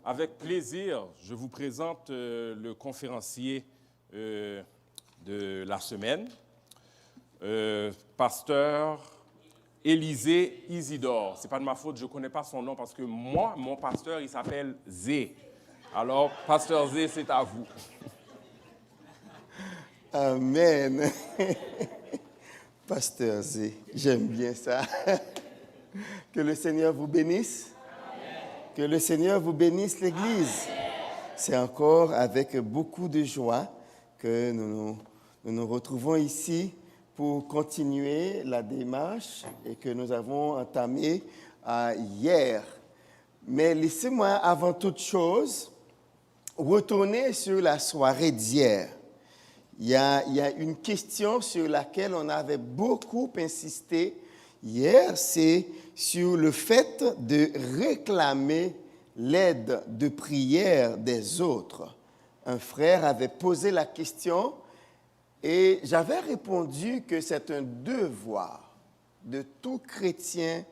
Avec plaisir, je vous présente le conférencier de la semaine, pasteur Élisée Isidore. Ce n'est pas de ma faute, je ne connais pas son nom parce que moi, mon pasteur, il s'appelle Zé. Alors, pasteur Zé, c'est à vous. Amen. Pasteur Zé, j'aime bien ça. Que le Seigneur vous bénisse. Que le Seigneur vous bénisse l'Église. C'est encore avec beaucoup de joie que nous nous retrouvons ici pour continuer la démarche et que nous avons entamée hier. Mais laissez-moi, avant toute chose, retourner sur la soirée d'hier. Il y a une question sur laquelle on avait beaucoup insisté hier, c'est sur le fait de réclamer l'aide de prière des autres. Un frère avait posé la question et j'avais répondu que c'est un devoir de tout chrétien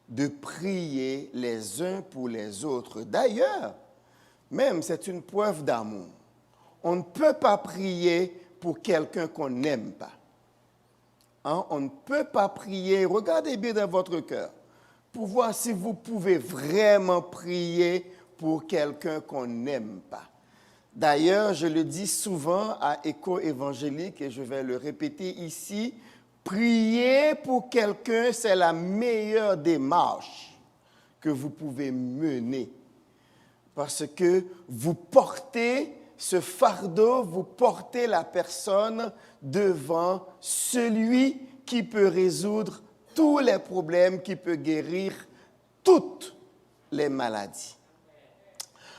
de prier les uns pour les autres. D'ailleurs, même c'est une preuve d'amour. On ne peut pas prier pour quelqu'un qu'on n'aime pas. On ne peut pas prier, regardez bien dans votre cœur, pour voir si vous pouvez vraiment prier pour quelqu'un qu'on n'aime pas. D'ailleurs, je le dis souvent à Écho évangélique et je vais le répéter ici, prier pour quelqu'un, c'est la meilleure démarche que vous pouvez mener. Parce que vous portez ce fardeau, vous portez la personne devant celui qui peut résoudre tous les problèmes, qui peut guérir toutes les maladies.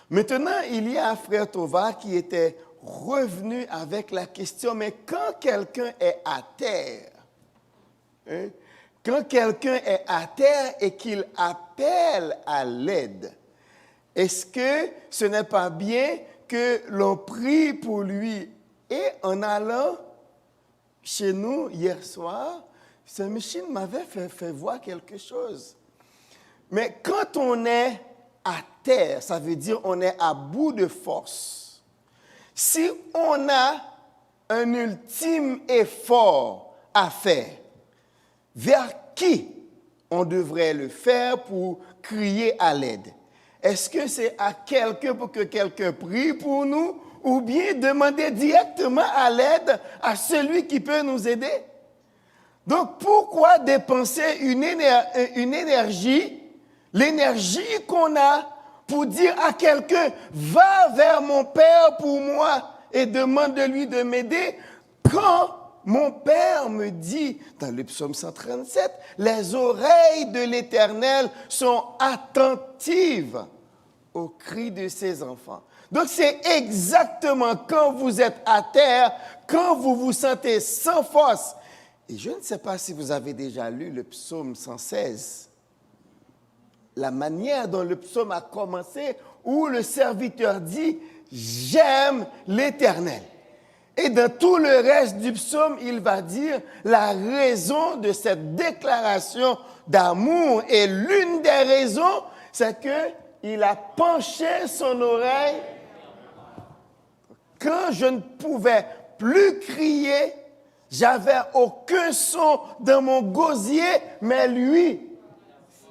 Maintenant, il y a un frère Tova qui était revenu avec la question, mais quand quelqu'un est à terre, quand quelqu'un est à terre et qu'il appelle à l'aide, est-ce que ce n'est pas bien que l'on prie pour lui? Et en allant chez nous hier soir, Saint-Michel m'avait fait voir quelque chose. Mais quand on est à terre, ça veut dire on est à bout de force. Si on a un ultime effort à faire, vers qui on devrait le faire pour crier à l'aide? Est-ce que c'est à quelqu'un pour que quelqu'un prie pour nous ou bien demander directement à l'aide à celui qui peut nous aider? Donc, pourquoi dépenser une énergie, l'énergie qu'on a pour dire à quelqu'un « Va vers mon Père pour moi et demande de lui de m'aider » quand mon Père me dit, dans le psaume 137, « Les oreilles de l'Éternel sont attentives aux cris de ses enfants. » Donc, c'est exactement quand vous êtes à terre, quand vous vous sentez sans force. Et je ne sais pas si vous avez déjà lu le psaume 116. La manière dont le psaume a commencé, où le serviteur dit « J'aime l'Éternel ». Et dans tout le reste du psaume, il va dire la raison de cette déclaration d'amour. Et l'une des raisons, c'est qu'il a penché son oreille. Quand je ne pouvais plus crier, j'avais aucun son dans mon gosier, mais lui,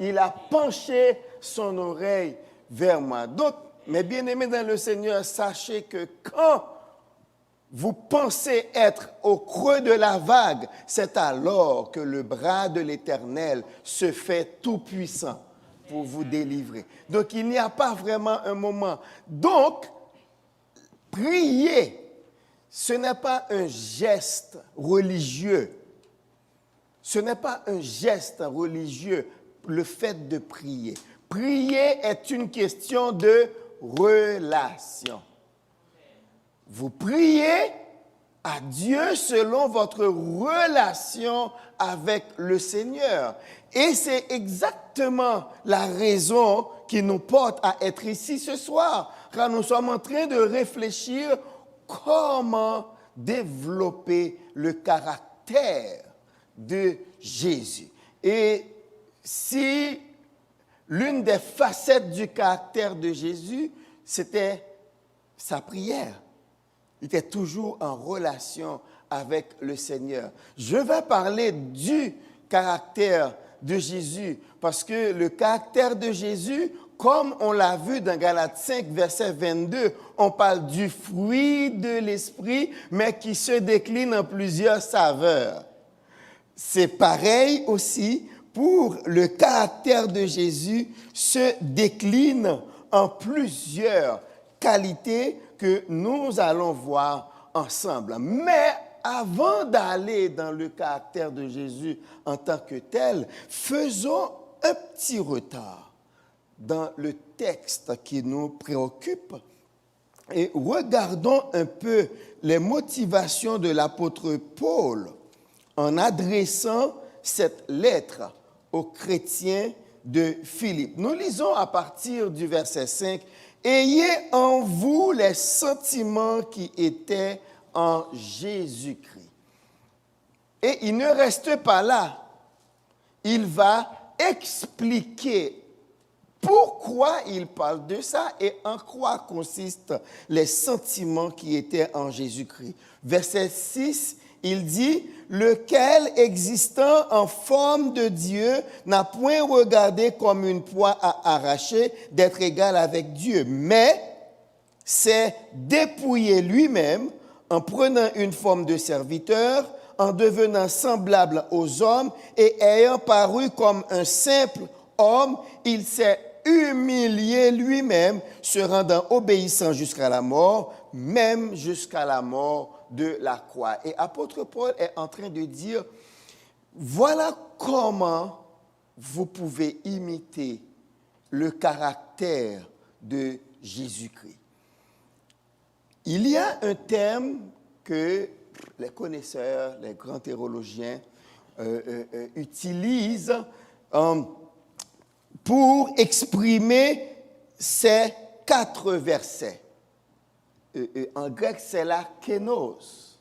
il a penché son oreille vers moi. Donc, mes bien-aimés dans le Seigneur, sachez que quand vous pensez être au creux de la vague, c'est alors que le bras de l'Éternel se fait tout-puissant pour vous délivrer. Donc, il n'y a pas vraiment un moment. Donc, prier, ce n'est pas un geste religieux. Ce n'est pas un geste religieux, le fait de prier. Prier est une question de relation. Vous priez à Dieu selon votre relation avec le Seigneur. Et c'est exactement la raison qui nous porte à être ici ce soir, car nous sommes en train de réfléchir comment développer le caractère de Jésus. Et si l'une des facettes du caractère de Jésus, c'était sa prière. Il était toujours en relation avec le Seigneur. Je vais parler du caractère de Jésus, parce que le caractère de Jésus, comme on l'a vu dans Galates 5, verset 22, on parle du fruit de l'esprit, mais qui se décline en plusieurs saveurs. C'est pareil aussi pour le caractère de Jésus, se décline en plusieurs qualités que nous allons voir ensemble. Mais avant d'aller dans le caractère de Jésus en tant que tel, faisons un petit retard dans le texte qui nous préoccupe et regardons un peu les motivations de l'apôtre Paul en adressant cette lettre aux chrétiens de Philippe. Nous lisons à partir du verset 5, « Ayez en vous les sentiments qui étaient en Jésus-Christ. » Et il ne reste pas là. Il va expliquer pourquoi il parle de ça et en quoi consistent les sentiments qui étaient en Jésus-Christ. Verset 6, il dit, « Lequel, existant en forme de Dieu, n'a point regardé comme une proie à arracher d'être égal avec Dieu, mais s'est dépouillé lui-même en prenant une forme de serviteur, en devenant semblable aux hommes et ayant paru comme un simple homme, il s'est humilié lui-même, se rendant obéissant jusqu'à la mort, même jusqu'à la mort de la croix. » Et apôtre Paul est en train de dire, voilà comment vous pouvez imiter le caractère de Jésus-Christ. Il y a un terme que les connaisseurs, les grands théologiens utilisent pour exprimer ces 4 versets. En grec, c'est la kénos.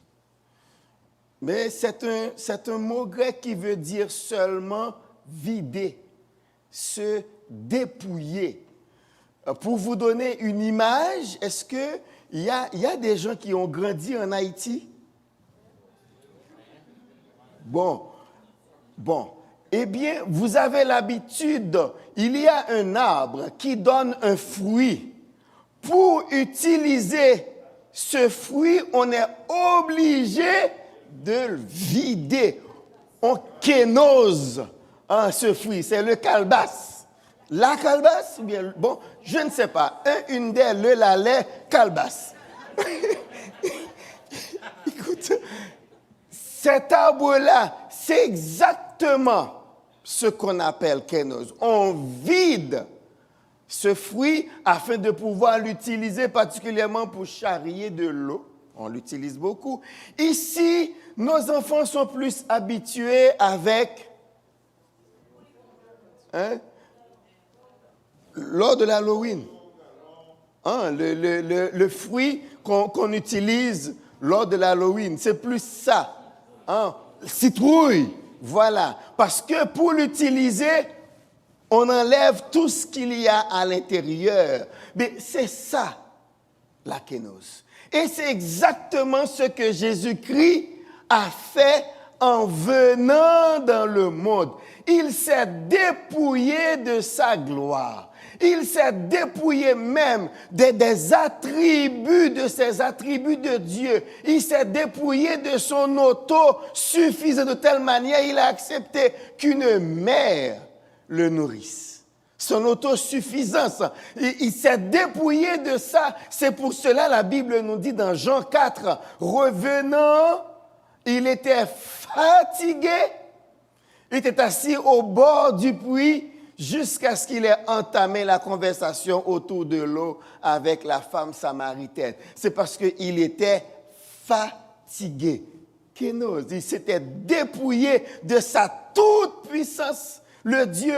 Mais c'est un mot grec qui veut dire seulement vider, se dépouiller. Pour vous donner une image, est-ce qu'il y a des gens qui ont grandi en Haïti? Bon. Eh bien, vous avez l'habitude, il y a un arbre qui donne un fruit. Pour utiliser ce fruit, on est obligé de le vider. On kénose ce fruit, c'est le calebasse. La calebasse, ou bien, bon, je ne sais pas, une d'elles, le lait, calebasse. Écoute, cet arbre-là, c'est exactement ce qu'on appelle kénose. On vide ce fruit afin de pouvoir l'utiliser particulièrement pour charrier de l'eau. On l'utilise beaucoup. Ici, nos enfants sont plus habitués avec, lors de l'Halloween, le fruit qu'on utilise lors de l'Halloween, c'est plus ça. Citrouille, voilà. Parce que pour l'utiliser, on enlève tout ce qu'il y a à l'intérieur. Mais c'est ça, la kénose. Et c'est exactement ce que Jésus-Christ a fait en venant dans le monde. Il s'est dépouillé de sa gloire. Il s'est dépouillé même des attributs, de ses attributs de Dieu. Il s'est dépouillé de son autosuffisance de telle manière, il a accepté qu'une mère le nourrisse. Son autosuffisance. Il s'est dépouillé de ça. C'est pour cela la Bible nous dit dans Jean 4, revenant, il était fatigué, il était assis au bord du puits jusqu'à ce qu'il ait entamé la conversation autour de l'eau avec la femme samaritaine. C'est parce qu'il était fatigué. Kénos, il s'était dépouillé de sa toute puissance. Le Dieu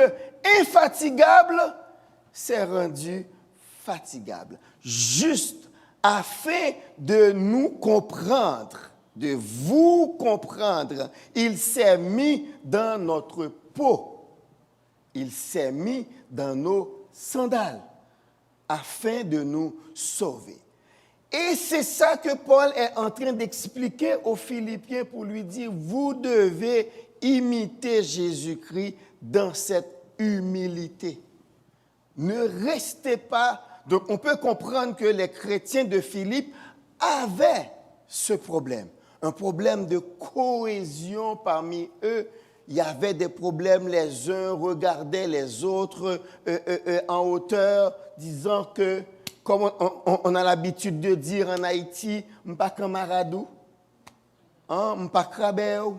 infatigable s'est rendu fatigable, juste afin de nous comprendre, de vous comprendre. Il s'est mis dans notre peau, il s'est mis dans nos sandales. afin de nous sauver. Et c'est ça que Paul est en train d'expliquer aux Philippiens pour lui dire, vous devez imiter Jésus-Christ dans cette humilité. Ne restez pas... Donc on peut comprendre que les chrétiens de Philippe avaient ce problème. Un problème de cohésion parmi eux. Il y avait des problèmes, les uns regardaient les autres en hauteur, disant que, comme on a l'habitude de dire en Haïti, « m'pas camaradou, m'pas krabéou,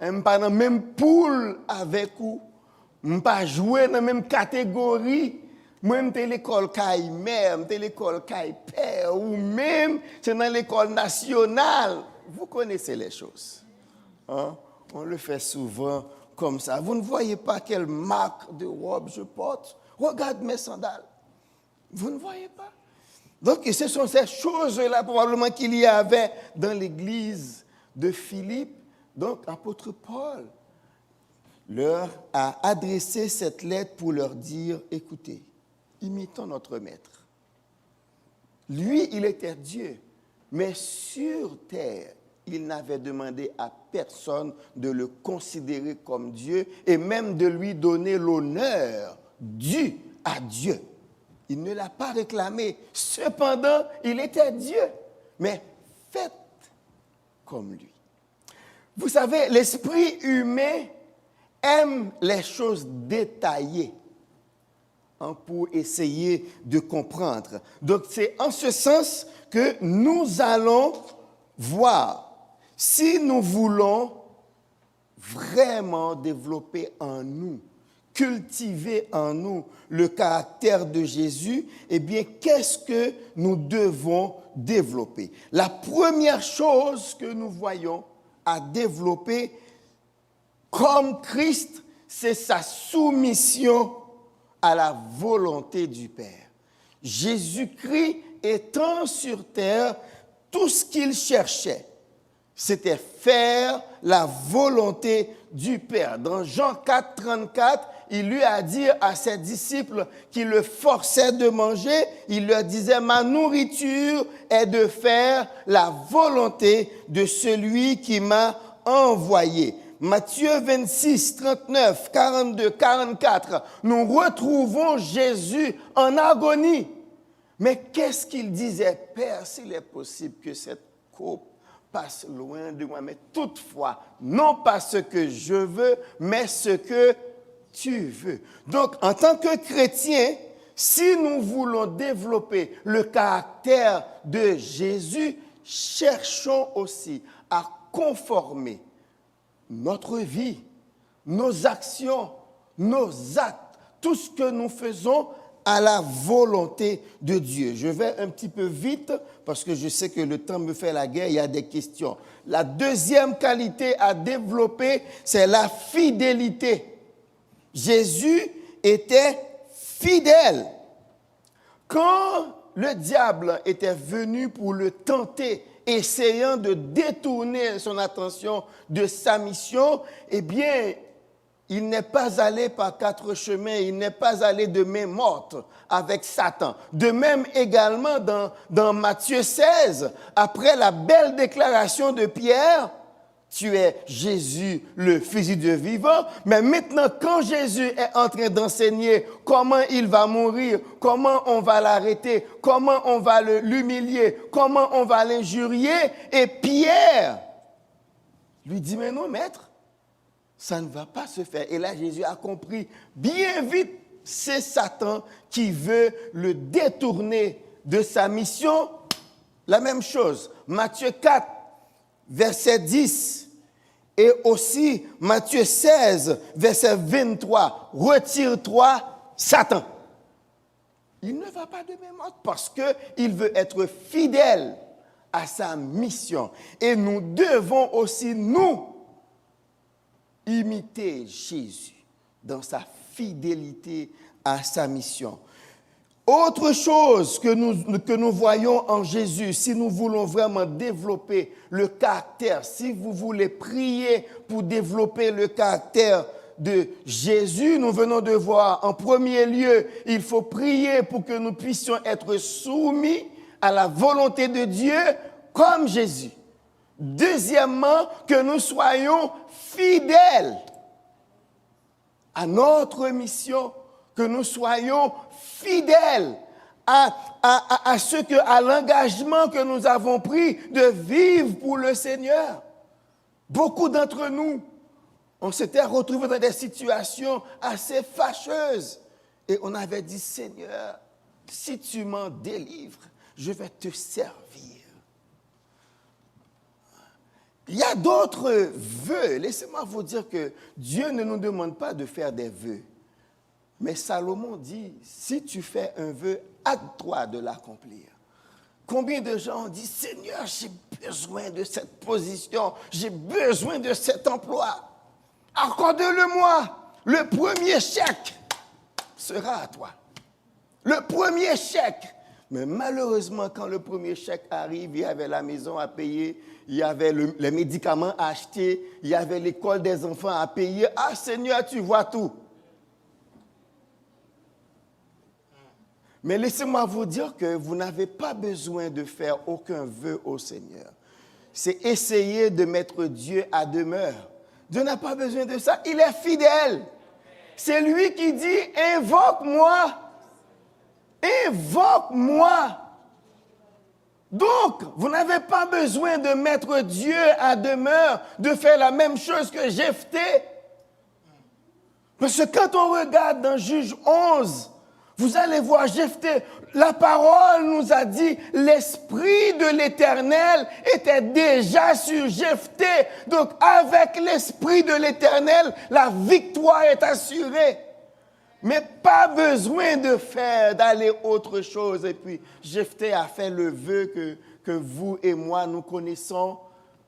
m'pas dans la même poule avec vous, m'pas jouer dans la même catégorie, moi m'te l'école caille mère, m'te l'école caille père, ou même c'est dans l'école nationale. » Vous connaissez les choses. On le fait souvent comme ça. Vous ne voyez pas quelle marque de robe je porte? Regarde mes sandales. Vous ne voyez pas? Donc, ce sont ces choses-là probablement qu'il y avait dans l'église de Philippe. Donc, l'apôtre Paul leur a adressé cette lettre pour leur dire, écoutez, imitons notre maître. Lui, il était Dieu, mais sur terre, il n'avait demandé à personne de le considérer comme Dieu et même de lui donner l'honneur dû à Dieu. Il ne l'a pas réclamé. Cependant, il était Dieu. Mais faites comme lui. Vous savez, l'esprit humain aime les choses détaillées pour essayer de comprendre. Donc, c'est en ce sens que nous allons voir si nous voulons vraiment développer en nous, cultiver en nous le caractère de Jésus, eh bien, qu'est-ce que nous devons développer? La première chose que nous voyons à développer comme Christ, c'est sa soumission à la volonté du Père. Jésus-Christ étant sur terre, tout ce qu'il cherchait, c'était faire la volonté du Père. Dans Jean 4, 34, il lui a dit à ses disciples qui le forçaient de manger, il leur disait, ma nourriture est de faire la volonté de celui qui m'a envoyé. Matthieu 26, 39, 42, 44, nous retrouvons Jésus en agonie. Mais qu'est-ce qu'il disait? Père, s'il est possible que cette coupe passe loin de moi, mais toutefois, non pas ce que je veux, mais ce que tu veux. Donc, en tant que chrétien, si nous voulons développer le caractère de Jésus, cherchons aussi à conformer notre vie, nos actions, nos actes, tout ce que nous faisons à la volonté de Dieu. Je vais un petit peu vite parce que je sais que le temps me fait la guerre, il y a des questions. La deuxième qualité à développer, c'est la fidélité. Jésus était fidèle. Quand le diable était venu pour le tenter, essayant de détourner son attention de sa mission, eh bien, il n'est pas allé par quatre chemins, il n'est pas allé de main morte avec Satan. De même également dans Matthieu 16, après la belle déclaration de Pierre, tu es Jésus, le Fils de Dieu vivant. Mais maintenant, quand Jésus est en train d'enseigner comment il va mourir, comment on va l'arrêter, comment on va l'humilier, comment on va l'injurier, et Pierre lui dit, mais non, maître, ça ne va pas se faire. Et là, Jésus a compris bien vite, c'est Satan qui veut le détourner de sa mission. La même chose, Matthieu 4, verset 10, et aussi Matthieu 16, verset 23, retire-toi, Satan. Il ne va pas de même ordre parce qu'il veut être fidèle à sa mission. Et nous devons aussi, nous, imiter Jésus dans sa fidélité à sa mission. Autre chose que nous voyons en Jésus, si nous voulons vraiment développer le caractère, si vous voulez prier pour développer le caractère de Jésus, nous venons de voir, en premier lieu, il faut prier pour que nous puissions être soumis à la volonté de Dieu comme Jésus. Deuxièmement, que nous soyons fidèles à notre mission, que nous soyons fidèles à l'engagement que nous avons pris de vivre pour le Seigneur. Beaucoup d'entre nous, on s'était retrouvés dans des situations assez fâcheuses et on avait dit, Seigneur, si tu m'en délivres, je vais te servir. Il y a d'autres vœux. Laissez-moi vous dire que Dieu ne nous demande pas de faire des vœux. Mais Salomon dit, si tu fais un vœu, hâte-toi de l'accomplir. Combien de gens ont dit, Seigneur, j'ai besoin de cette position, j'ai besoin de cet emploi. Accorde-le-moi. Le premier chèque sera à toi. Le premier chèque. Mais malheureusement, quand le premier chèque arrive, il y avait la maison à payer, il y avait les médicaments à acheter, il y avait l'école des enfants à payer. Ah Seigneur, tu vois tout. Mais laissez-moi vous dire que vous n'avez pas besoin de faire aucun vœu au Seigneur. C'est essayer de mettre Dieu à demeure. Dieu n'a pas besoin de ça. Il est fidèle. C'est lui qui dit, invoque-moi. Invoque-moi. Donc, vous n'avez pas besoin de mettre Dieu à demeure, de faire la même chose que Jephthé. Parce que quand on regarde dans Juge 11, vous allez voir Jephthé, la parole nous a dit, l'Esprit de l'Éternel était déjà sur Jephthé. Donc, avec l'Esprit de l'Éternel, la victoire est assurée. Mais pas besoin d'aller autre chose. Et puis, Jephthé a fait le vœu que vous et moi, nous connaissons,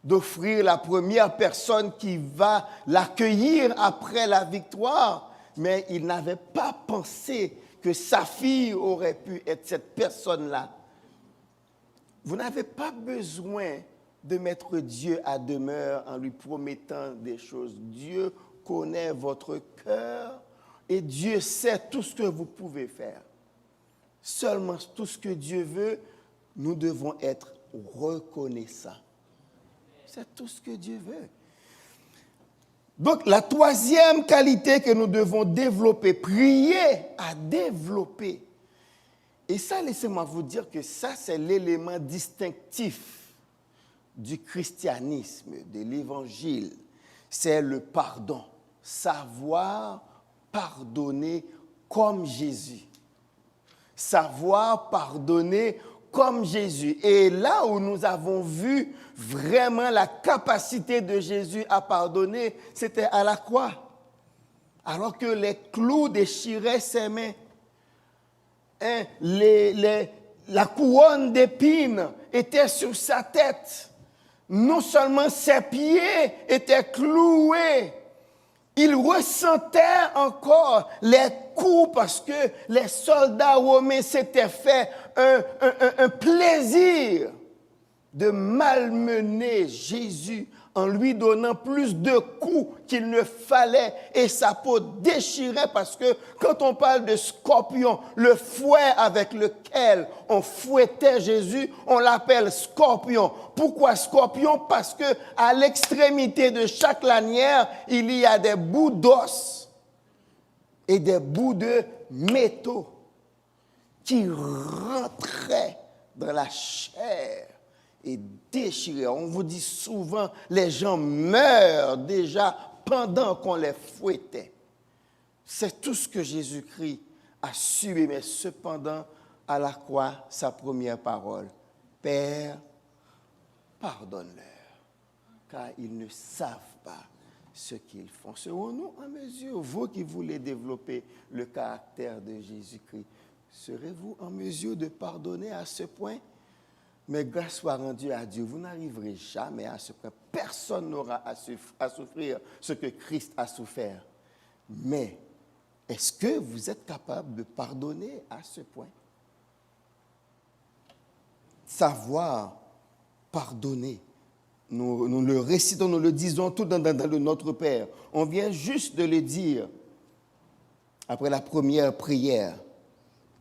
d'offrir la première personne qui va l'accueillir après la victoire. Mais il n'avait pas pensé que sa fille aurait pu être cette personne-là. Vous n'avez pas besoin de mettre Dieu à demeure en lui promettant des choses. Dieu connaît votre cœur et Dieu sait tout ce que vous pouvez faire. Seulement tout ce que Dieu veut, nous devons être reconnaissants. C'est tout ce que Dieu veut. Donc, la troisième qualité que nous devons développer, prier à développer. Et ça, laissez-moi vous dire que ça, c'est l'élément distinctif du christianisme, de l'évangile. C'est le pardon. Savoir pardonner comme Jésus. Savoir pardonner comme Jésus. Et là où nous avons vu vraiment la capacité de Jésus à pardonner, c'était à la croix. Alors que les clous déchiraient ses mains. La couronne d'épines était sur sa tête. Non seulement ses pieds étaient cloués, il ressentait encore les coups parce que les soldats romains s'étaient fait un plaisir de malmener Jésus en lui donnant plus de coups qu'il ne fallait et sa peau déchirait parce que quand on parle de scorpion, le fouet avec lequel on fouettait Jésus, on l'appelle scorpion. Pourquoi scorpion? Parce que à l'extrémité de chaque lanière, il y a des bouts d'os et des bouts de métaux qui rentraient dans la chair et déchiré. On vous dit souvent, les gens meurent déjà pendant qu'on les fouettait. C'est tout ce que Jésus-Christ a subi, mais cependant, à la croix, sa première parole, Père, pardonne-leur, car ils ne savent pas ce qu'ils font. Serons-nous en mesure, vous qui voulez développer le caractère de Jésus-Christ, serez-vous en mesure de pardonner à ce point? Mais grâce soit rendue à Dieu, vous n'arriverez jamais à ce point. Personne n'aura à souffrir ce que Christ a souffert. Mais est-ce que vous êtes capable de pardonner à ce point? Savoir pardonner nous le récitons, nous le disons tout dans le Notre Père. On vient juste de le dire après la première prière.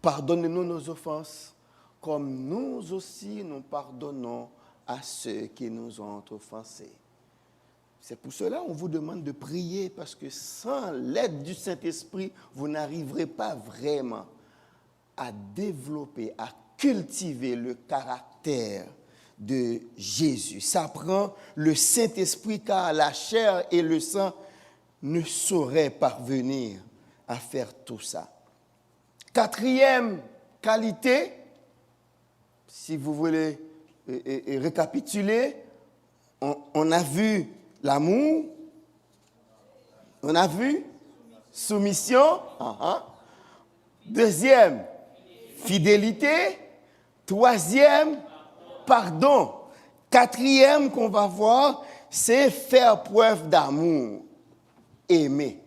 Pardonne-nous nos offenses, comme nous aussi nous pardonnons à ceux qui nous ont offensés. C'est pour cela qu'on vous demande de prier, parce que sans l'aide du Saint-Esprit, vous n'arriverez pas vraiment à développer, à cultiver le caractère de Jésus. Ça prend le Saint-Esprit, car la chair et le sang ne sauraient parvenir à faire tout ça. Quatrième qualité, si vous voulez récapituler, on a vu l'amour, on a vu soumission, deuxième, fidélité, troisième, pardon. Quatrième qu'on va voir, c'est faire preuve d'amour, aimer.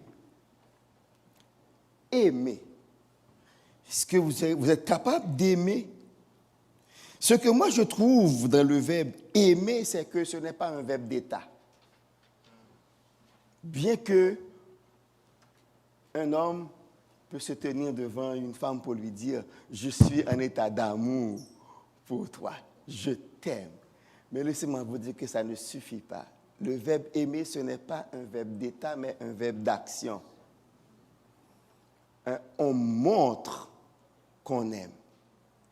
Aimer. Est-ce que vous êtes capable d'aimer? Ce que moi je trouve dans le verbe aimer, c'est que ce n'est pas un verbe d'état. Bien que un homme peut se tenir devant une femme pour lui dire « Je suis en état d'amour pour toi, je t'aime ». Mais laissez-moi vous dire que ça ne suffit pas. Le verbe aimer, ce n'est pas un verbe d'état, mais un verbe d'action. On montre qu'on aime.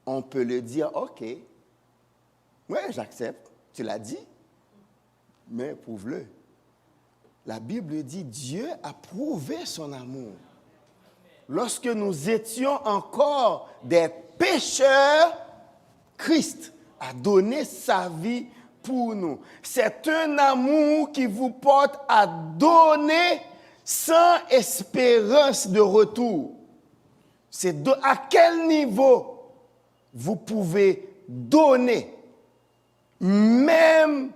On peut le dire, ok, ouais, j'accepte, tu l'as dit, mais prouve-le. La Bible dit, Dieu a prouvé son amour. Lorsque nous étions encore des pécheurs, Christ a donné sa vie pour nous. C'est un amour qui vous porte à donner sans espérance de retour. C'est à quel niveau vous pouvez donner, même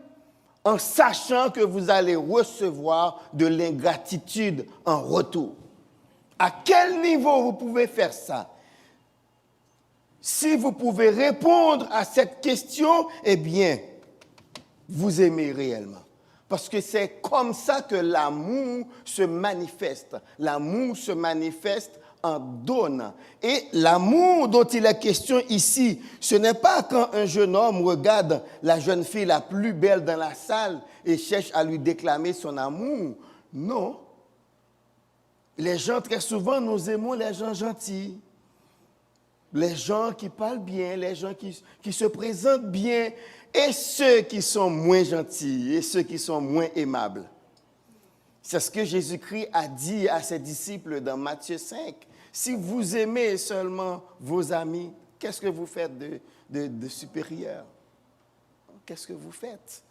en sachant que vous allez recevoir de l'ingratitude en retour. À quel niveau vous pouvez faire ça? Si vous pouvez répondre à cette question, eh bien, vous aimez réellement. Parce que c'est comme ça que l'amour se manifeste. L'amour se manifeste en donnant. Et l'amour dont il est question ici, ce n'est pas quand un jeune homme regarde la jeune fille la plus belle dans la salle et cherche à lui déclamer son amour. Non. Les gens, très souvent, nous aimons les gens gentils. Les gens qui parlent bien, les gens qui se présentent bien, et ceux qui sont moins gentils, et ceux qui sont moins aimables. C'est ce que Jésus-Christ a dit à ses disciples dans Matthieu 5. Si vous aimez seulement vos amis, qu'est-ce que vous faites de supérieur? Qu'est-ce que vous faites?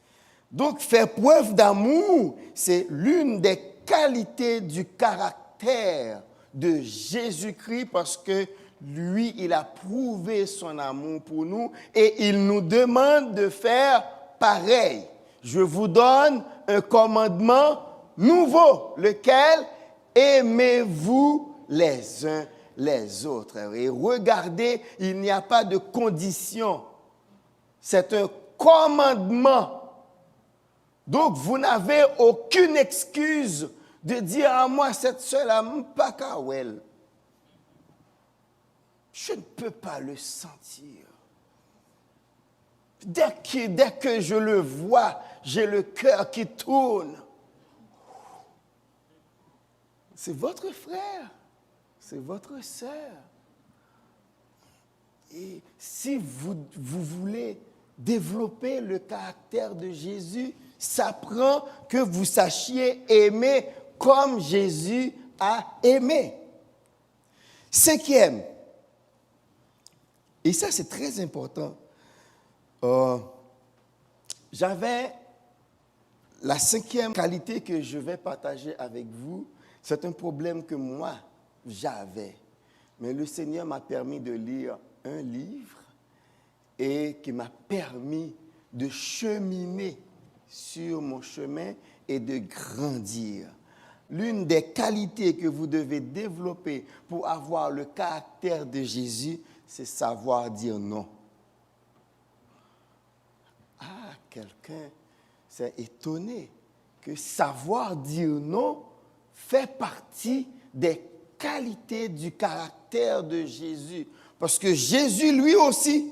Donc, faire preuve d'amour, c'est l'une des qualités du caractère de Jésus-Christ, parce que lui, il a prouvé son amour pour nous et il nous demande de faire pareil. Je vous donne un commandement nouveau, lequel aimez-vous les uns les autres. Et regardez, il n'y a pas de condition. C'est un commandement. Donc, vous n'avez aucune excuse de dire à moi, cette soeur-là, pas kawel. Je ne peux pas le sentir. Dès que je le vois, j'ai le cœur qui tourne. C'est votre frère, c'est votre sœur. Et si vous voulez développer le caractère de Jésus, ça prend que vous sachiez aimer comme Jésus a aimé. Cinquième, et ça c'est très important, j'avais la cinquième qualité que je vais partager avec vous. C'est un problème que moi j'avais, mais le Seigneur m'a permis de lire un livre et qui m'a permis de cheminer sur mon chemin et de grandir. L'une des qualités que vous devez développer pour avoir le caractère de Jésus, c'est savoir dire non. Ah, quelqu'un, c'est étonné que savoir dire non fait partie des qualités du caractère de Jésus. Parce que Jésus, lui aussi,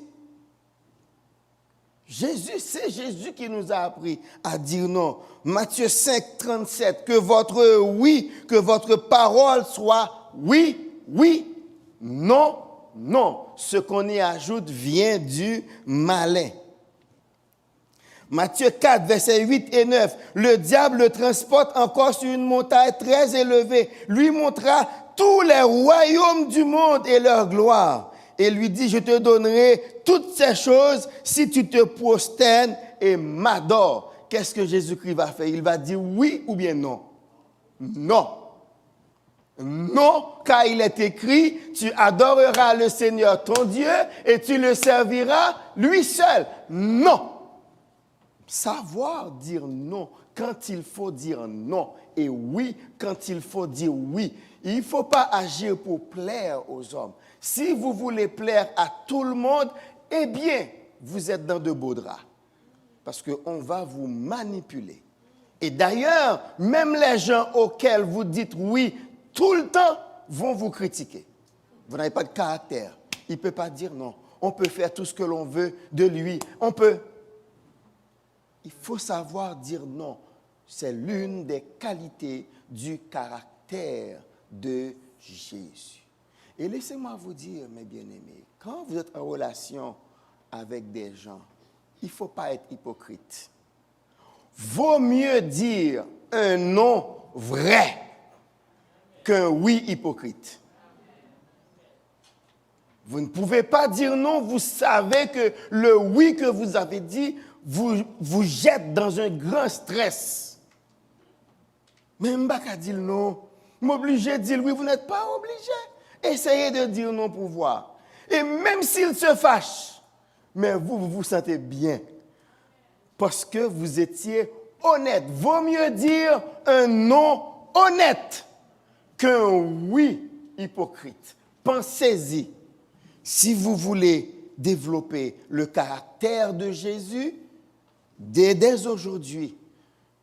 c'est Jésus qui nous a appris à dire non. Matthieu 5, 37, que votre oui, que votre parole soit oui, oui, non, non. Ce qu'on y ajoute vient du malin. Matthieu 4, versets 8 et 9. Le diable le transporte encore sur une montagne très élevée, lui montra tous les royaumes du monde et leur gloire. Et lui dit, je te donnerai toutes ces choses si tu te prosternes et m'adores. Qu'est-ce que Jésus-Christ va faire? Il va dire oui ou bien non? Non. Non, car il est écrit, tu adoreras le Seigneur ton Dieu et tu le serviras lui seul. Non. Savoir dire non quand il faut dire non et oui quand il faut dire oui. Il ne faut pas agir pour plaire aux hommes. Si vous voulez plaire à tout le monde, eh bien, vous êtes dans de beaux draps. Parce qu'on va vous manipuler. Et d'ailleurs, même les gens auxquels vous dites oui tout le temps vont vous critiquer. Vous n'avez pas de caractère. Il ne peut pas dire non. On peut faire tout ce que l'on veut de lui. Il faut savoir dire non. C'est l'une des qualités du caractère de Jésus. Et laissez-moi vous dire, mes bien-aimés, quand vous êtes en relation avec des gens, il ne faut pas être hypocrite. Vaut mieux dire un non vrai qu'un oui hypocrite. Vous ne pouvez pas dire non, vous savez que le oui que vous avez dit vous jette dans un grand stress. Mais Mbaka dit non, m'obliger de dire oui, vous n'êtes pas obligé. Essayez de dire non pour voir. Et même s'il se fâche, mais vous vous sentez bien. Parce que vous étiez honnête. Vaut mieux dire un non honnête qu'un oui hypocrite. Pensez-y. Si vous voulez développer le caractère de Jésus, dès aujourd'hui,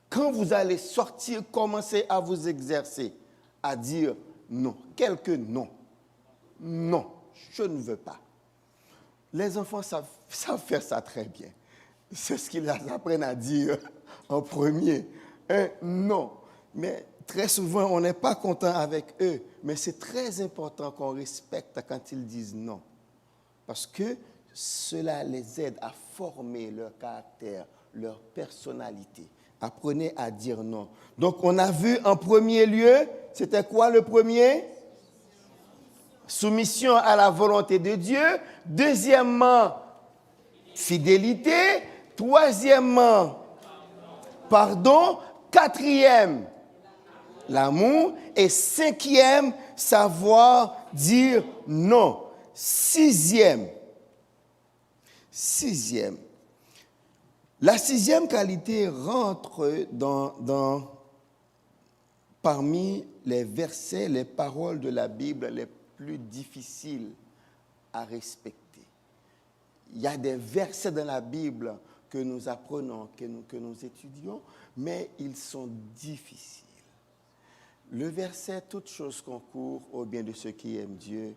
quand vous allez sortir, commencez à vous exercer, à dire non. Quelques non. Non, je ne veux pas. Les enfants savent faire ça très bien. C'est ce qu'ils apprennent à dire en premier. Un non. Mais très souvent, on n'est pas content avec eux. Mais c'est très important qu'on respecte quand ils disent non. Parce que cela les aide à former leur caractère, leur personnalité. Apprenez à dire non. Donc, on a vu en premier lieu, c'était quoi le premier? Soumission à la volonté de Dieu. Deuxièmement, fidélité. Troisièmement, pardon. Quatrième, l'amour. Et cinquième, savoir dire non. Sixième. La sixième qualité rentre parmi les versets, les paroles de la Bible les plus difficiles à respecter. Il y a des versets dans la Bible que nous apprenons, que nous étudions, mais ils sont difficiles. Le verset « Toutes choses concourent au bien de ceux qui aiment Dieu »,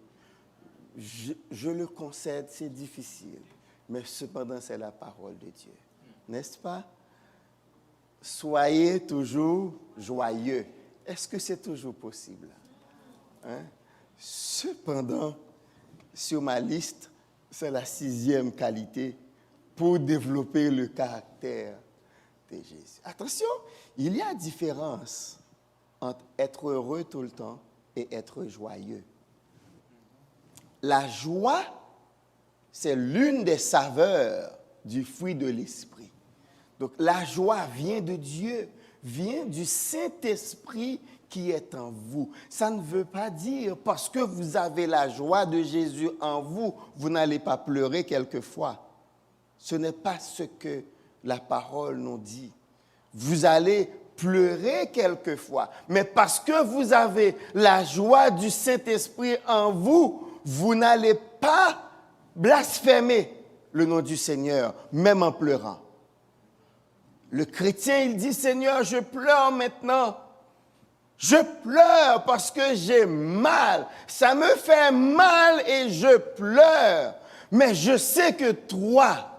je le concède, c'est difficile, mais cependant c'est la parole de Dieu. N'est-ce pas? Soyez toujours joyeux. Est-ce que c'est toujours possible? Hein? Cependant, sur ma liste, c'est la sixième qualité pour développer le caractère de Jésus. Attention, il y a différence entre être heureux tout le temps et être joyeux. La joie, c'est l'une des saveurs du fruit de l'esprit. Donc la joie vient de Dieu, vient du Saint-Esprit qui est en vous. Ça ne veut pas dire parce que vous avez la joie de Jésus en vous, vous n'allez pas pleurer quelquefois. Ce n'est pas ce que la parole nous dit. Vous allez pleurer quelquefois, mais parce que vous avez la joie du Saint-Esprit en vous, vous n'allez pas blasphémer le nom du Seigneur, même en pleurant. Le chrétien, il dit, Seigneur, je pleure maintenant. Je pleure parce que j'ai mal. Ça me fait mal et je pleure. Mais je sais que toi,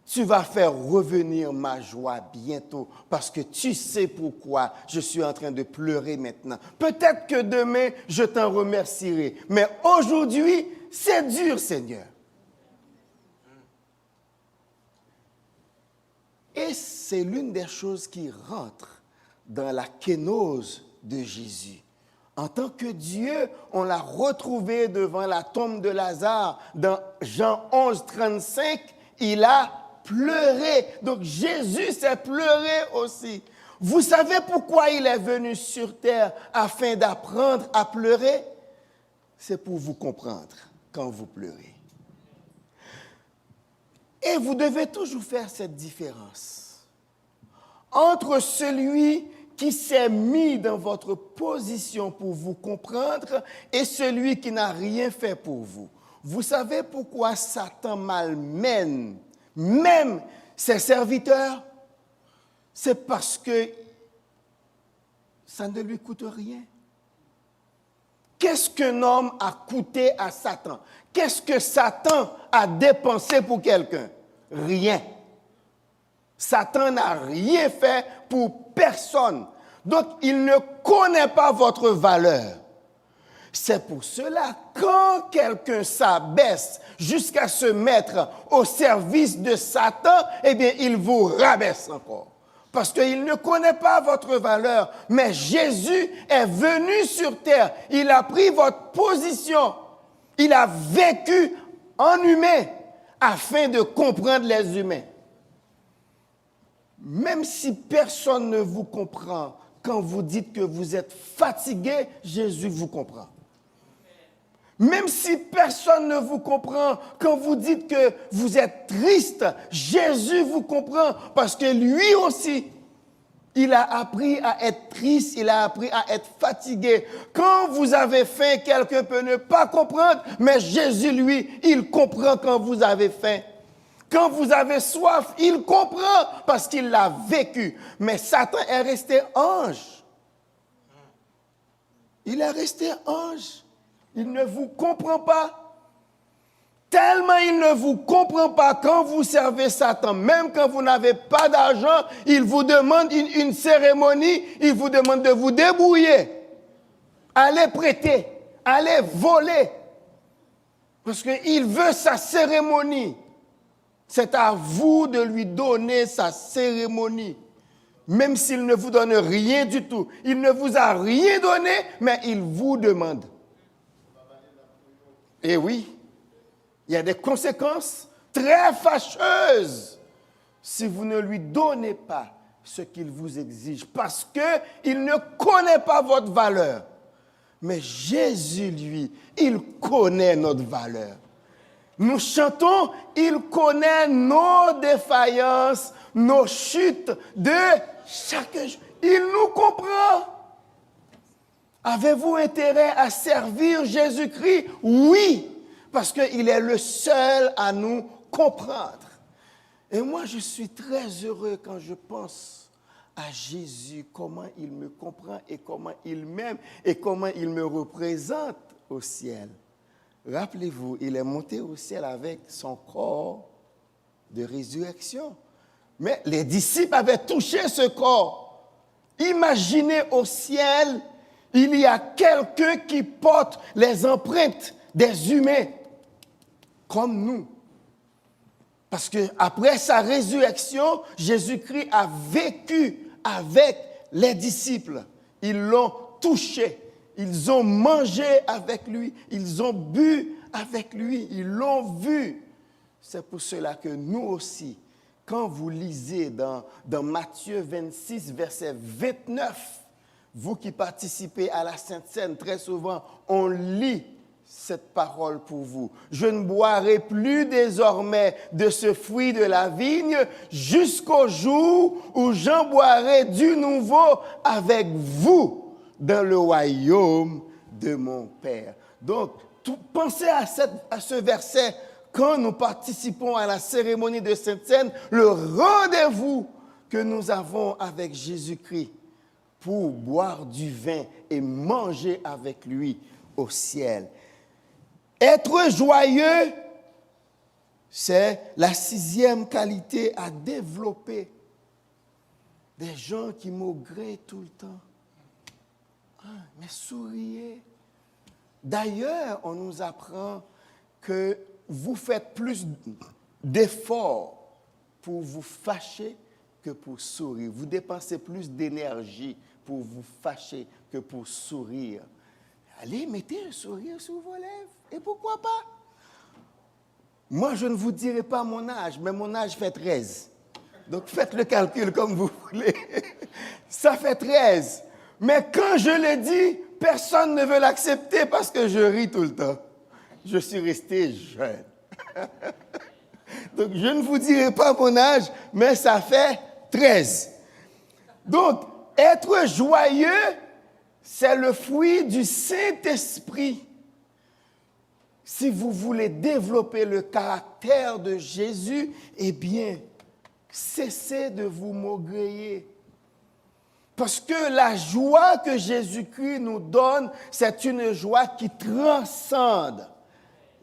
tu vas faire revenir ma joie bientôt parce que tu sais pourquoi je suis en train de pleurer maintenant. Peut-être que demain, je t'en remercierai. Mais aujourd'hui, c'est dur, Seigneur. Et c'est l'une des choses qui rentre dans la kénose de Jésus. En tant que Dieu, on l'a retrouvé devant la tombe de Lazare. Dans Jean 11, 35, il a pleuré. Donc Jésus s'est pleuré aussi. Vous savez pourquoi il est venu sur terre afin d'apprendre à pleurer? C'est pour vous comprendre quand vous pleurez. Et vous devez toujours faire cette différence entre celui qui s'est mis dans votre position pour vous comprendre et celui qui n'a rien fait pour vous. Vous savez pourquoi Satan malmène même ses serviteurs? C'est parce que ça ne lui coûte rien. Qu'est-ce qu'un homme a coûté à Satan? Qu'est-ce que Satan a dépensé pour quelqu'un? Rien. Satan n'a rien fait pour personne. Donc, il ne connaît pas votre valeur. C'est pour cela, quand quelqu'un s'abaisse jusqu'à se mettre au service de Satan, eh bien, il vous rabaisse encore. Parce qu'il ne connaît pas votre valeur. Mais Jésus est venu sur terre. Il a pris votre position. Il a vécu en humain afin de comprendre les humains. Même si personne ne vous comprend, quand vous dites que vous êtes fatigué, Jésus vous comprend. Même si personne ne vous comprend, quand vous dites que vous êtes triste, Jésus vous comprend parce que lui aussi, il a appris à être triste, il a appris à être fatigué. Quand vous avez faim, quelqu'un peut ne pas comprendre, mais Jésus, lui, il comprend quand vous avez faim. Quand vous avez soif, il comprend parce qu'il l'a vécu. Mais Satan est resté ange. Il est resté ange. Il ne vous comprend pas. Tellement il ne vous comprend pas quand vous servez Satan. Même quand vous n'avez pas d'argent, il vous demande une cérémonie, il vous demande de vous débrouiller. Allez prêter, allez voler. Parce qu'il veut sa cérémonie. C'est à vous de lui donner sa cérémonie. Même s'il ne vous donne rien du tout. Il ne vous a rien donné, mais il vous demande. Et oui, il y a des conséquences très fâcheuses si vous ne lui donnez pas ce qu'il vous exige. Parce qu'il ne connaît pas votre valeur. Mais Jésus, lui, il connaît notre valeur. Nous chantons, il connaît nos défaillances, nos chutes de chaque jour. Il nous comprend. Avez-vous intérêt à servir Jésus-Christ? Oui, parce qu'il est le seul à nous comprendre. Et moi, je suis très heureux quand je pense à Jésus, comment il me comprend et comment il m'aime et comment il me représente au ciel. Rappelez-vous, il est monté au ciel avec son corps de résurrection. Mais les disciples avaient touché ce corps. Imaginez au ciel, il y a quelqu'un qui porte les empreintes des humains, comme nous. Parce qu'après sa résurrection, Jésus-Christ a vécu avec les disciples. Ils l'ont touché. Ils ont mangé avec lui, ils ont bu avec lui, ils l'ont vu. C'est pour cela que nous aussi, quand vous lisez dans Matthieu 26, verset 29, vous qui participez à la Sainte Seine, très souvent, on lit cette parole pour vous. Je ne boirai plus désormais de ce fruit de la vigne jusqu'au jour où j'en boirai du nouveau avec vous dans le royaume de mon Père. Donc, pensez à ce verset quand nous participons à la cérémonie de Sainte-Seine, le rendez-vous que nous avons avec Jésus-Christ pour boire du vin et manger avec lui au ciel. Être joyeux, c'est la 6e qualité à développer. Des gens qui maugraient tout le temps. Mais souriez. D'ailleurs, on nous apprend que vous faites plus d'efforts pour vous fâcher que pour sourire. Vous dépensez plus d'énergie pour vous fâcher que pour sourire. Allez, mettez un sourire sur vos lèvres. Et pourquoi pas? Moi, je ne vous dirai pas mon âge, mais mon âge fait 13. Donc, faites le calcul comme vous voulez. Ça fait 13. Mais quand je le dis, personne ne veut l'accepter parce que je ris tout le temps. Je suis resté jeune. Donc, je ne vous dirai pas mon âge, mais ça fait 13. Donc, être joyeux, c'est le fruit du Saint-Esprit. Si vous voulez développer le caractère de Jésus, eh bien, cessez de vous maugréer. Parce que la joie que Jésus-Christ nous donne, c'est une joie qui transcende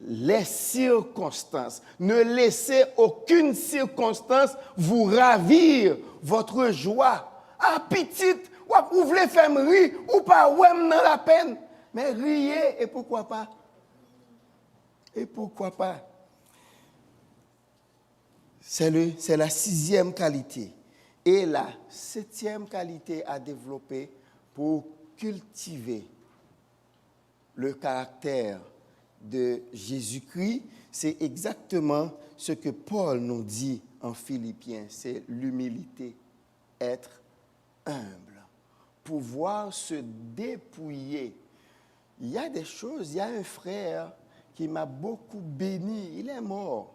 les circonstances. Ne laissez aucune circonstance vous ravir votre joie. Ah, petite, vous voulez faire rire ou pas, ou même dans la peine. Mais riez, et pourquoi pas? Et pourquoi pas? C'est la 6e qualité. Et la 7e qualité à développer pour cultiver le caractère de Jésus-Christ, c'est exactement ce que Paul nous dit en Philippiens, c'est l'humilité, être humble, pouvoir se dépouiller. Il y a des choses, il y a un frère qui m'a beaucoup béni, il est mort.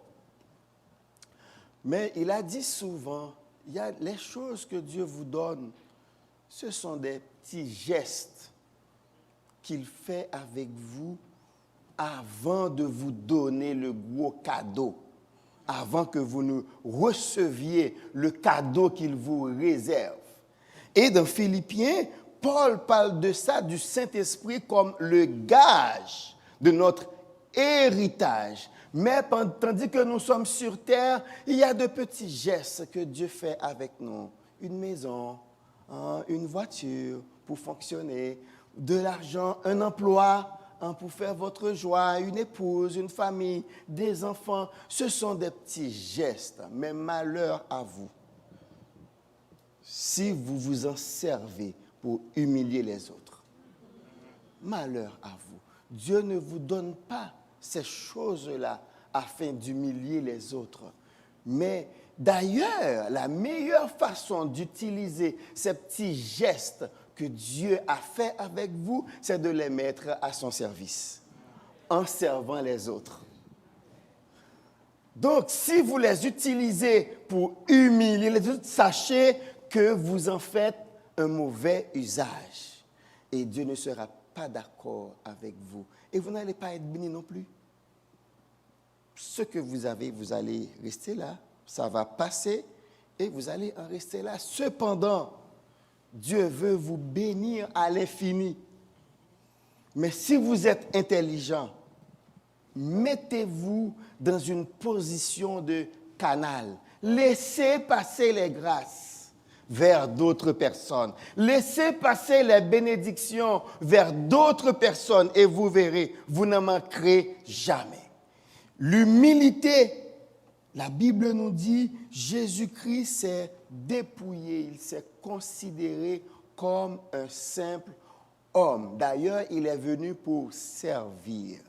Mais il a dit souvent, il y a les choses que Dieu vous donne, ce sont des petits gestes qu'il fait avec vous avant de vous donner le gros cadeau, avant que vous ne receviez le cadeau qu'il vous réserve. Et dans Philippiens, Paul parle de ça, du Saint-Esprit, comme le gage de notre héritage. Mais tandis que nous sommes sur terre, il y a de petits gestes que Dieu fait avec nous. Une maison, une voiture pour fonctionner, de l'argent, un emploi pour faire votre joie, une épouse, une famille, des enfants. Ce sont des petits gestes, mais malheur à vous si vous vous en servez pour humilier les autres. Malheur à vous. Dieu ne vous donne pas ces choses-là afin d'humilier les autres. Mais d'ailleurs, la meilleure façon d'utiliser ces petits gestes que Dieu a fait avec vous, c'est de les mettre à son service, en servant les autres. Donc, si vous les utilisez pour humilier les autres, sachez que vous en faites un mauvais usage. Et Dieu ne sera pas d'accord avec vous. Et vous n'allez pas être béni non plus. Ce que vous avez, vous allez rester là. Ça va passer et vous allez en rester là. Cependant, Dieu veut vous bénir à l'infini. Mais si vous êtes intelligent, mettez-vous dans une position de canal. Laissez passer les grâces vers d'autres personnes. Laissez passer les bénédictions vers d'autres personnes et vous verrez, vous n'en manquerez jamais. L'humilité, la Bible nous dit, Jésus-Christ s'est dépouillé, il s'est considéré comme un simple homme. D'ailleurs, il est venu pour servir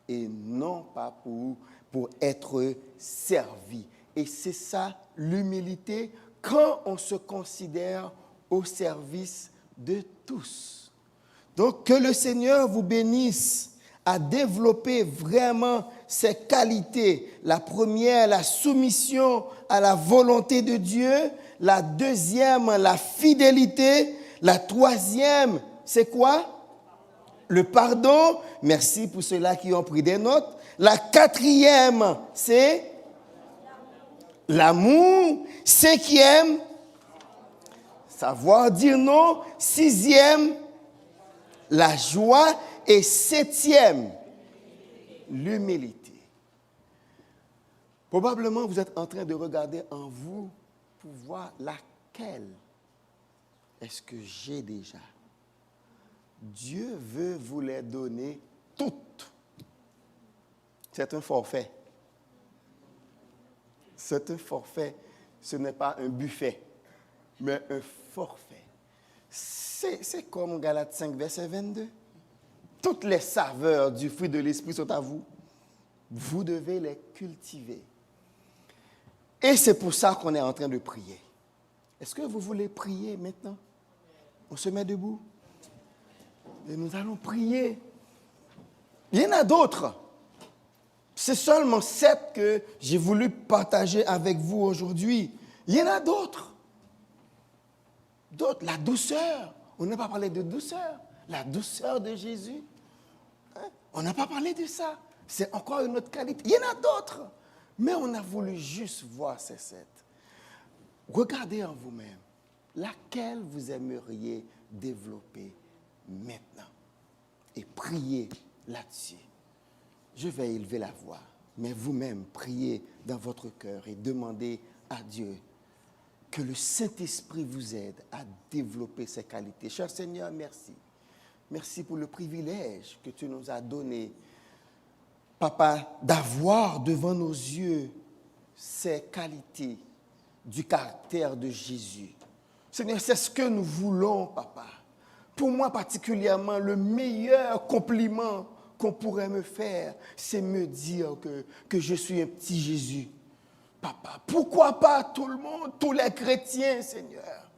et non pas pour être servi. Et c'est ça, l'humilité, quand on se considère au service de tous. Donc, que le Seigneur vous bénisse à développer vraiment ces qualités. La première, la soumission à la volonté de Dieu. La deuxième, la fidélité. La troisième, c'est quoi? le pardon. Merci pour ceux-là qui ont pris des notes. La 4e, c'est l'amour. 5e, savoir dire non. 6e, la joie. Et 7e, l'humilité. Probablement, vous êtes en train de regarder en vous pour voir laquelle est-ce que j'ai déjà. Dieu veut vous les donner toutes. C'est un forfait. C'est un forfait. Ce n'est pas un buffet, mais un forfait. C'est comme Galates 5, verset 22. Toutes les saveurs du fruit de l'esprit sont à vous. Vous devez les cultiver. Et c'est pour ça qu'on est en train de prier. Est-ce que vous voulez prier maintenant? On se met debout. Et nous allons prier. Il y en a d'autres. C'est seulement 7 que j'ai voulu partager avec vous aujourd'hui. Il y en a d'autres. D'autres, la douceur. On n'a pas parlé de douceur. La douceur de Jésus. Hein? On n'a pas parlé de ça. C'est encore une autre qualité. Il y en a d'autres. Mais on a voulu juste voir ces 7. Regardez en vous-même. Laquelle vous aimeriez développer maintenant? Et priez là-dessus. Je vais élever la voix. Mais vous-même, priez dans votre cœur et demandez à Dieu que le Saint-Esprit vous aide à développer ces qualités. Cher Seigneur, merci. Merci pour le privilège que tu nous as donné, Papa, d'avoir devant nos yeux ces qualités du caractère de Jésus. Seigneur, c'est ce que nous voulons, Papa. Pour moi particulièrement, le meilleur compliment qu'on pourrait me faire, c'est me dire que je suis un petit Jésus. Papa, pourquoi pas tout le monde, tous les chrétiens, Seigneur?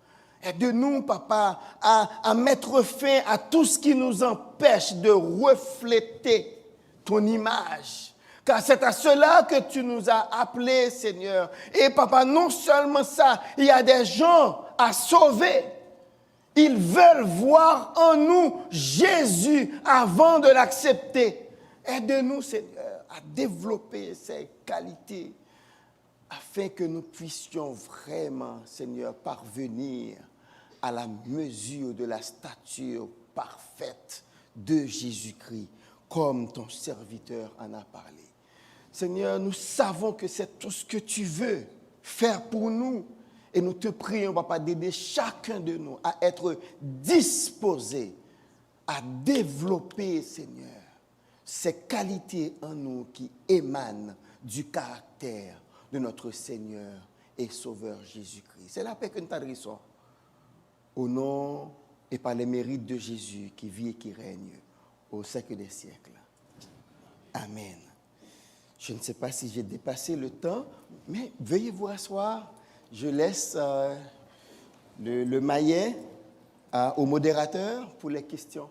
Aide-nous, Papa, à mettre fin à tout ce qui nous empêche de refléter ton image. Car c'est à cela que tu nous as appelés, Seigneur. Et Papa, non seulement ça, il y a des gens à sauver. Ils veulent voir en nous Jésus avant de l'accepter. Aide-nous, Seigneur, à développer ces qualités afin que nous puissions vraiment, Seigneur, parvenir à la mesure de la stature parfaite de Jésus-Christ, comme ton serviteur en a parlé. Seigneur, nous savons que c'est tout ce que tu veux faire pour nous. Et nous te prions, Papa, d'aider chacun de nous à être disposé à développer, Seigneur, ces qualités en nous qui émanent du caractère de notre Seigneur et Sauveur Jésus-Christ. C'est la paix que nous t'adressons au nom et par les mérites de Jésus qui vit et qui règne au siècle des siècles. Amen. Je ne sais pas si j'ai dépassé le temps, mais veuillez vous asseoir. Je laisse le maillet au modérateur pour les questions.